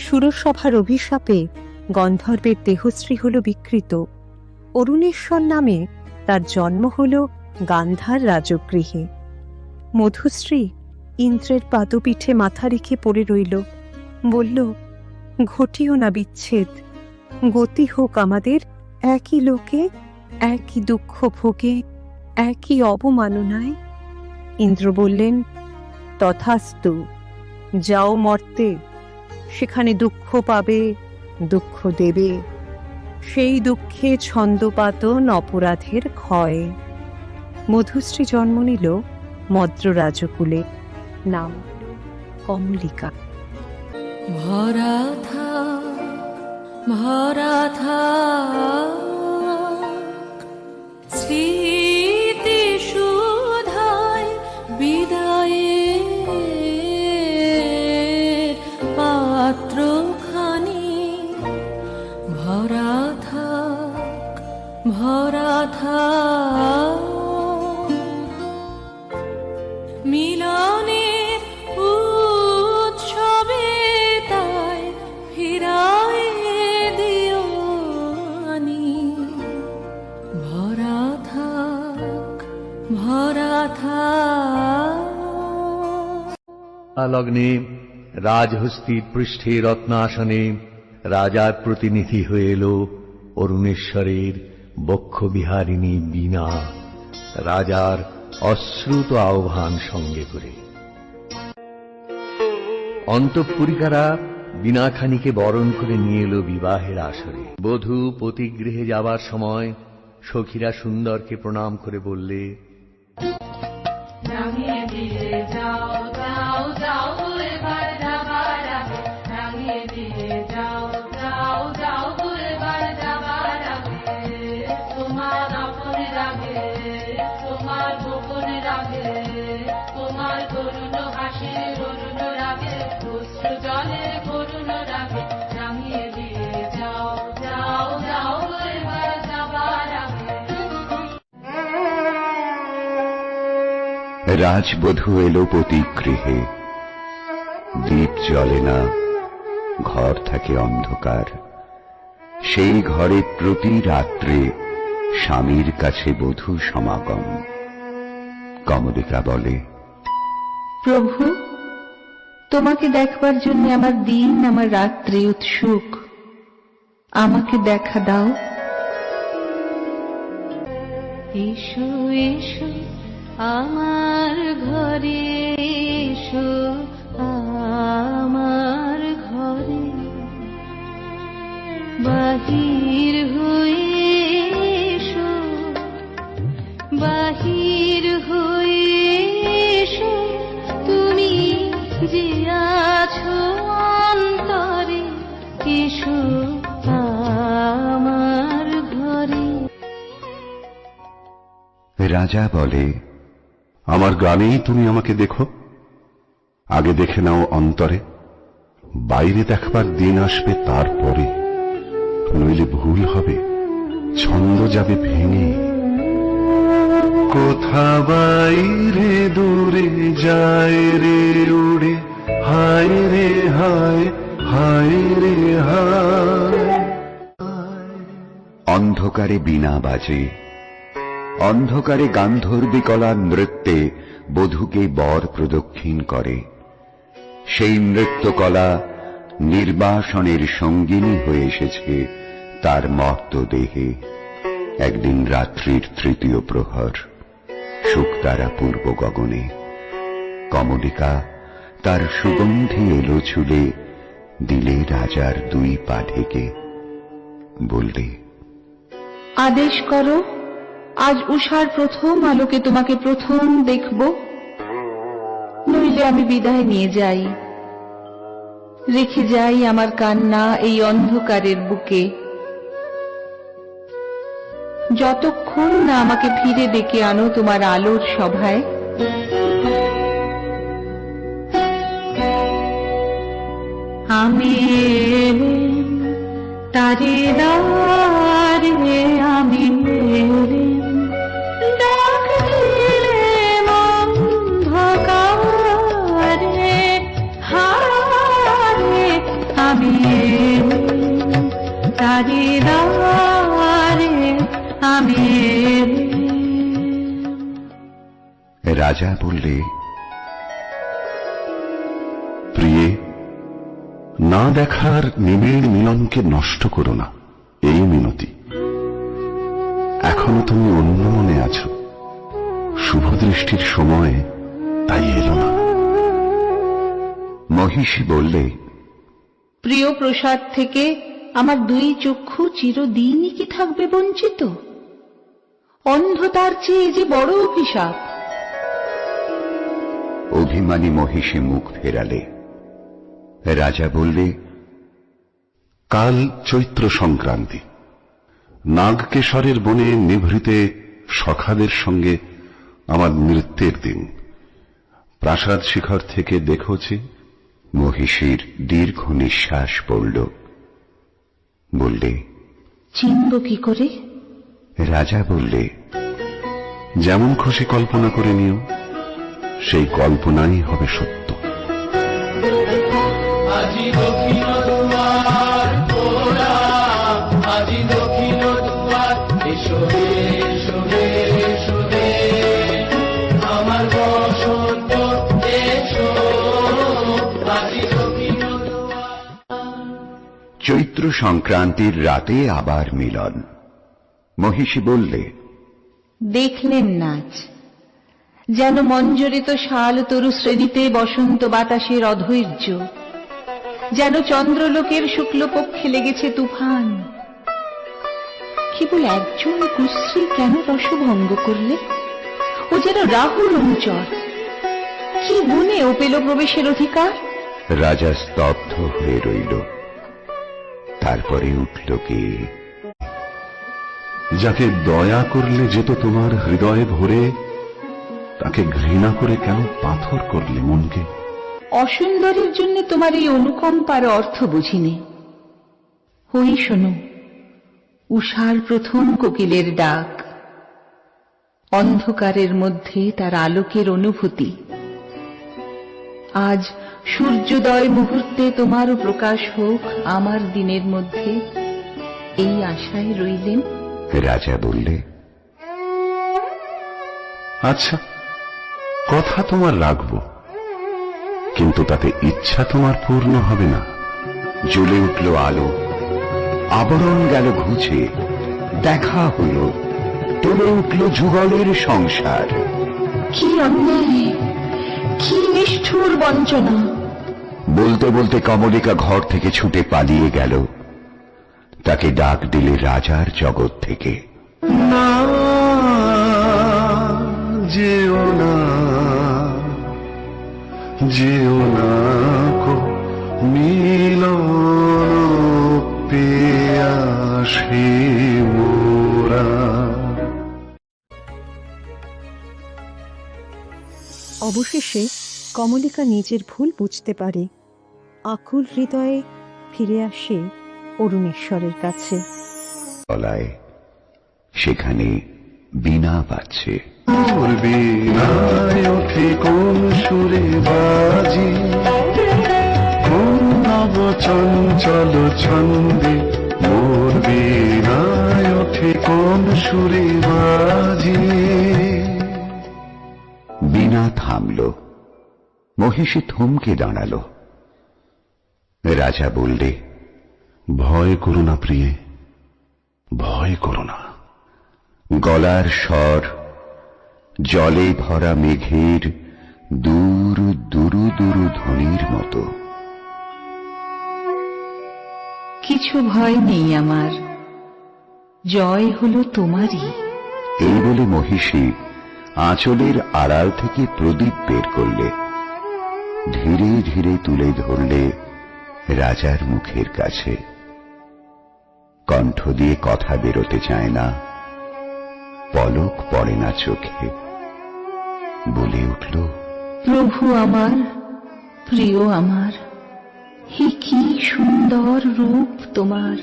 সুরসভার অভিশাপে গন্ধর্বের দেহশ্রী হল বিকৃত। অরুণেশ্বর নামে তার জন্ম হল গান্ধার রাজগৃহে। মধুশ্রী ইন্দ্রের পাদপীঠে মাথা রেখে পড়ে রইল। বলল, ঘটিও না বিচ্ছেদ, গতি হোক আমাদের একই লোকে, একই দুঃখ ভোগে, একই অবমাননায়। ইন্দ্র বললেন, তথাস্তু, যাও মর্তে, সেখানে দুঃখ পাবে, দুঃখ দেবে, সেই দুঃখে ছন্দপাতন অপরাধের ক্ষয়। মধুশ্রী জন্ম নিল মদ্র রাজকুলে, নাম কমলিকা। ভরা থাক স্মৃতি সুধায় বিদায়ের পাত্রখানি। ভরা থাক মিলনের উৎসবে, তাই ফিরায় দিও আনি। ভরা থাক লগ্নে রাজহস্তির পৃষ্ঠে রত্নাসনে রাজার প্রতিনিধি হয়ে এলো অরুণেশ্বরের বক্ষবিহারিণী বীণা, রাজার অশ্রুত আহ্বান সঙ্গে করে। অন্তঃপুরিকারা বীণাখানিকে বরণ করে নিয়ে এলো বিবাহের আসরে। বধূ পতিগৃহে যাবার সময় সখীরা সুন্দরকে প্রণাম করে বললে, রাজবধূ এলো পতিগৃহে, দীপ জ্বলে না, ঘর থাকে অন্ধকার। সেই ঘরে প্রতি রাত্রে স্বামীর কাছে বধূ সমাগম। কমলিকা বলে, প্রভু, তোমাকে দেখবার জন্য আমার দিন আমার রাত্রি উৎসুক, আমাকে দেখা দাও। এসো এসো আমার ঘরে, এসো আমার ঘরে, বাহির হয়ে এসো, বাহির হয়ে এসো, তুমি যে আছো অন্তরে, এসো আমার ঘরে। রাজা বলে, আমার গানেই তুমি আমাকে দেখো, আগে দেখে নাও অন্তরে, বাইরে দেখবার দিন আসবে তারপরে, নইলে ভুল হবে, ছন্দ যাবে ভেঙে। কোথা বাইরে দূরে যায় রে উড়ে, হায় রে হায়, হায় রে হায়। অন্ধকারে বীণা বাজে, অন্ধকারে গান্ধর্বিকলার নৃত্যে বধূকে বর প্রদক্ষিণ করে। সেই নৃত্যকলা নির্বাসনের সঙ্গিনী হয়ে এসেছে তার মর্ত দেহে। একদিন রাত্রির তৃতীয় প্রহর, শুকতারা পূর্ব গগনে, কমলিকা তার সুগন্ধি এলো চুলে দিলে রাজার দুই পা ঢেকে। বললে, আদেশ করো, আজ উষার প্রথম আলোকে তোমাকে প্রথম দেখব, নইলে আমি বিদায় নিয়ে যাই, রেখে যাই আমার কান্না এই অন্ধকারের বুকে। যতক্ষণ না আমাকে ফিরে ডেকে আনো তোমার আলোর সভায়। আমি তারে দাঁড়ে, আমি ডাক দিলে অন্ধকারে, হারে আমি এলুম, তারি দ্বারে আমি এলুম। রাজা বললে, প্রিয়ে, না দেখার নিবিড় মিলনকে নষ্ট করো না, এই মিনতি। এখনো তুমি অন্য মনে আছো, শুভ দৃষ্টির সময় তাই এলো না। মহিষী বললে, প্রিয় প্রসাদ থেকে আমার দুই চক্ষু চিরদিনই কি থাকবে বঞ্চিত? অন্ধতার চেয়ে যে বড় অভিশাপ। অভিমানী মহিষী মুখ ফেরালে। রাজা বললে, কাল চৈত্র সংক্রান্তি, নাগকেশরের বনে নিভৃতে সখাদের সঙ্গে আমার নৃত্যের দিন। প্রাসাদ শিখর থেকে দেখোছি। মহিষীর দীর্ঘ নিঃশ্বাস পড়ল। বললে, চিনব কি করে? রাজা বললে, যেমন খুশি কল্পনা করে নিও, সেই কল্পনাই হবে সত্য। আজি দক্ষিণ দুয়ার তোরা, আজি দক্ষিণ দুয়ার, এসো রে, এসো রে, এসো রে, আমার বসন্ত এসো, আজি দক্ষিণ দুয়ার। চৈত্র সংক্রান্তির রাতে আবার মিলন। মহিষী বললে, দেখলেন নাচ, যেন মঞ্জরিত শাল তরু শ্রেণীতে বসন্ত বাতাসের অধৈর্য, যেন চন্দ্রলোকের শুক্লপক্ষে লেগেছে তুফান। কেবল একজন কুশ্রী কেন রসভঙ্গ করলে? ও যেন রাহুল অনুচর, কি গুণে ও পেল প্রবেশের অধিকার? রাজা স্তব্ধ হয়ে রইল। তারপরে উঠল কে? যাকে দয়া করলে যেত তোমার হৃদয়ে ভরে, তাকে ঘৃণা করে কেন পাথর করলে মনকে? অসুন্দরীর জন্য তোমার এই অনুকম্পার অর্থ বুঝিনি। ওই শোনো, উষার প্রথম কোকিলের ডাক, অন্ধকারের মধ্যে তার আলোকের অনুভূতি। আজ সূর্যোদয় মুহূর্তে তোমারও প্রকাশ হোক আমার দিনের মধ্যে, এই আশায় রইলেন। রাজা বললে, আচ্ছা, কথা তোমার রাখব, কিন্তু তাতে ইচ্ছা তোমার পূর্ণ হবে না। জ্বলে উঠল আলো, আবরণ গেল ঘুচে, দেখা হল, তোলে উঠল যুগলের সংসার। কি অন্যায়, কি নিষ্ঠুর বঞ্চনা! বলতে বলতে কমলিকা ঘর থেকে ছুটে পালিয়ে গেল। তাকে ডাক দিলে রাজার জগৎ থেকে, না যেও না, যেও না কো মিলন পেয়াসে মোরা। অবশেষে কমলিকা নিজের ভুল বুঝতে পারে, আকুল হৃদয়ে ফিরে আসে অরুণেশ্বরের কাছে। গলায় সেখানে বীণা বাজছে। মোর বীণায় ওঠে কোন সুরে বাজি, কোন নব চঞ্চল ছন্দে, মোর বীণায় ওঠে কোন সুরে বাজি। বীণা থামল। মহিষী থমকে দাঁড়াল। রাজা বললে, ভয় করো না প্রিয়ে, ভয় করো না। গলার স্বর জলে ভরা মেঘের দূর দুরু দুরু ধ্বনির মতো। কিছু ভয় নেই আমার, জয় হলো তোমারই। এই বলে মহিষী আঁচলের আড়াল থেকে প্রদীপ বের করলে। ধীরে ধীরে তুলে ধরলে রাজার মুখের কাছে। কণ্ঠ দিয়ে কথা বেরোতে চায় না, পলক পড়ে না চোখে। বলে উঠল, প্রভু আমার, প্রিয় আমার, হে কি সুন্দর রূপ তোমার!